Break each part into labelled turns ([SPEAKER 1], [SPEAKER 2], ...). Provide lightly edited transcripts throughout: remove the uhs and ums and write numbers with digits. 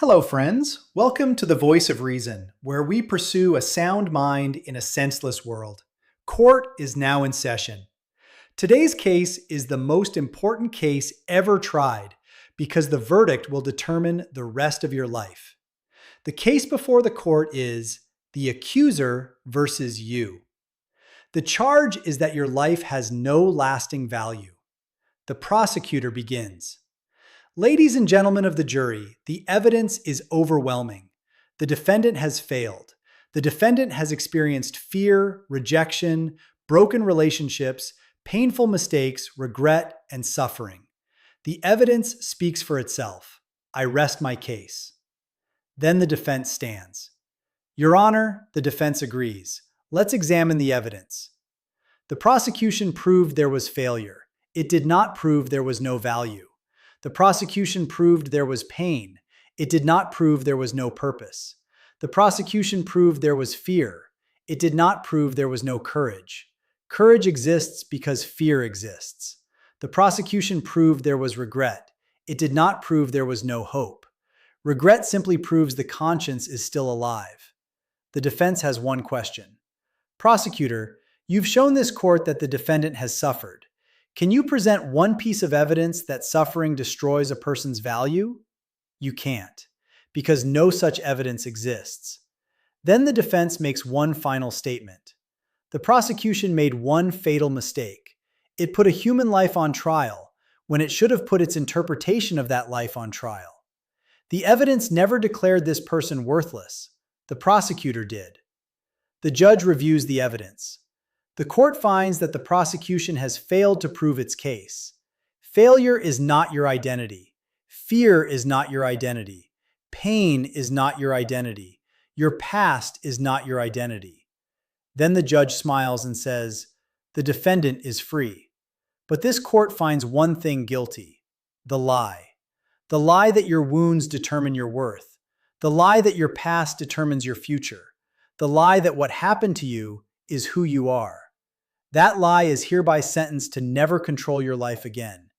[SPEAKER 1] Hello, friends. Welcome to the Voice of Reason, where we pursue a sound mind in a senseless world. Court is now in session. Today's case is the most important case ever tried because the verdict will determine the rest of your life. The case before the court is the accuser versus you. The charge is that your life has no lasting value. The prosecutor begins. Ladies and gentlemen of the jury, the evidence is overwhelming. The defendant has failed. The defendant has experienced fear, rejection, broken relationships, painful mistakes, regret, and suffering. The evidence speaks for itself. I rest my case. Then the defense stands. Your Honor, the defense agrees. Let's examine the evidence. The prosecution proved there was failure. It did not prove there was no value. The prosecution proved there was pain. It did not prove there was no purpose. The prosecution proved there was fear. It did not prove there was no courage. Courage exists because fear exists. The prosecution proved there was regret. It did not prove there was no hope. Regret simply proves the conscience is still alive. The defense has one question. Prosecutor, you've shown this court that the defendant has suffered. Can you present one piece of evidence that suffering destroys a person's value? You can't, because no such evidence exists. Then the defense makes one final statement. The prosecution made one fatal mistake. It put a human life on trial when it should have put its interpretation of that life on trial. The evidence never declared this person worthless. The prosecutor did. The judge reviews the evidence. The court finds that the prosecution has failed to prove its case. Failure is not your identity. Fear is not your identity. Pain is not your identity. Your past is not your identity. Then the judge smiles and says, the defendant is free. But this court finds one thing guilty: the lie. The lie that your wounds determine your worth. The lie that your past determines your future. The lie that what happened to you is who you are. That lie is hereby sentenced to never control your life again.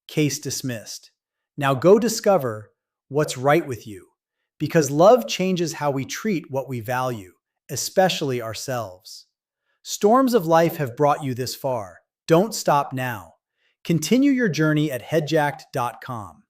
[SPEAKER 1] Case dismissed. Now go discover what's right with you, because love changes how we treat what we value, especially ourselves. Storms of life have brought you this far. Don't stop now. Continue your journey at headjacked.com.